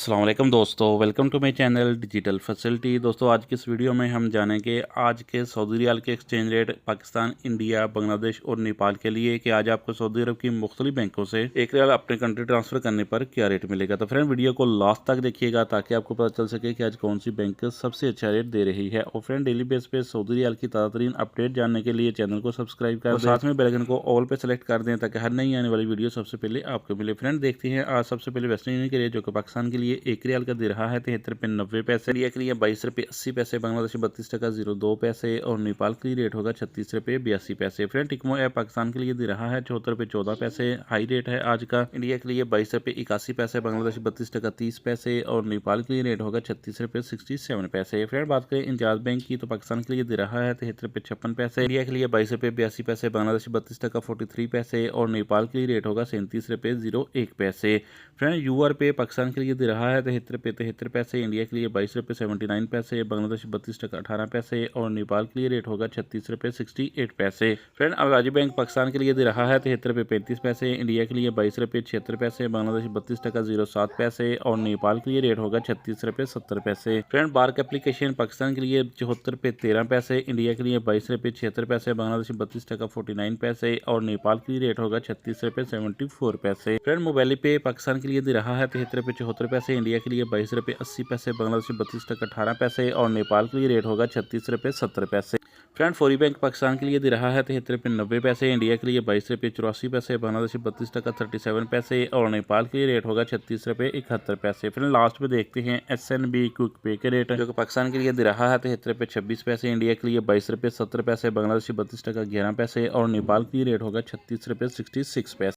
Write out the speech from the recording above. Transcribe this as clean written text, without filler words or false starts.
अस्सलाम वालेकुम दोस्तों, welcome to my channel digital facility. दोस्तों आज की इस वीडियो में हम जानेंगे आज के सऊदी रियाल के exchange rate Pakistan, India, Bangladesh और नेपाल के लिए कि आज आपको सऊदी अरब की मुख्तलिफ बैंकों से एक रियाल अपने कंट्री ट्रांसफ़र करने पर क्या रेट मिलेगा। तो फ्रेंड वीडियो को लास्ट तक देखिएगा ताकि आपको पता चल सके कि आज कौन सी बैंक सबसे अच्छा रेट दे रही है। और फ्रेंड डेली बेस पे सऊदी रियाल की ताज़ा तरीन अपडेट जानने के लिए चैनल को सब्सक्राइब कर दें, साथ में बेल आइकन को ऑल पे सेलेक्ट कर दें ताकि हर नई आने वाली वीडियो सबसे पहले आपको मिले। फ्रेंड देखते हैं आज सबसे पहले वेस्टर्न यूनियन के लिए जो कि पाकिस्तान के लिए एक रियाल का दे रहा है 73 रुपये 90 पैसे, इंडिया के लिए 22 रुपये 80 पैसे, बांग्लादेश 32 टका 02 पैसे और नेपाल के लिए रेट होगा 36 रुपये 82 पैसे। फ्रेंड टिकमो ऐप पाकिस्तान के लिए दे रहा है 74 रुपये 14 पैसे, हाई रेट है आज का। इंडिया के लिए 22 रुपये 81 पैसे, बांग्लादेश 32 टका 30 पैसे और नेपाल के लिए रेट होगा 36 रुपये 67 पैसे। फ्रेंड बात करें इंजाज बैंक की तो पाकिस्तान के लिए दे रहा है 73 रुपये 56 पैसे, इंडिया के लिए 22 रुपये 82 पैसे, बांग्लादेश 32 टका 43 पैसे और नेपाल के लिए रेट होगा 37 रुपये 01 पैसे। फ्रेंड यूआर पे पाकिस्तान के लिए दे रहा है 73 रुपये 73 पैसे, इंडिया के लिए 22 रुपये 79 पैसे, बांग्लादेश 32 टका 18 पैसे और नेपाल के लिए रेट होगा 36 रुपये 68 पैसे। फ्रेंड अलाजी बैंक पाकिस्तान के लिए दे रहा है 73 रुपये 35 पैसे, इंडिया के लिए 22 रुपये 76 पैसे, बांग्लादेश 32 टका 07 पैसे और नेपाल के लिए रेट होगा 36 रुपये 70 पैसे। फ्रेंड बार्क एप्लीकेशन पाकिस्तान के लिए 74 रुपये 13 पैसे, इंडिया के लिए 22 रुपये 76 पैसे, बांग्लादेश 32 टका 49 पैसे और नेपाल के लिए रेट होगा 36 रुपये 74 पैसे। फ्रेंड मोबाइल पे पाकिस्तान के लिए दे रहा है 73 रुपये 74 पैसे, इंडिया के लिए 22 रुपये 80 पैसे, बांग्लादेश 32 टका 18 पैसे और नेपाल के लिए रेट होगा 36 रुपये 70 पैसे। फ्रेंड फौरी बैंक पाकिस्तान के लिए दे रहा है 73 रुपये 90 पैसे, इंडिया के लिए 22 रुपये 84 पैसे, बांग्लादेश 32 टका 37 पैसे और नेपाल के लिए रेट होगा 36 रुपये 71 पैसे। फ्रेंड लास्ट में देखते हैं SNB क्विक पे के रेट जो कि पाकिस्तान के लिए दे रहा है 73 रुपये 26 पैसे, इंडिया के लिए 22 रुपये 70 पैसे, बांग्लादेश 32 टका 11 पैसे और नेपाल के लिए रेट होगा 36 रुपये 66 पैसे।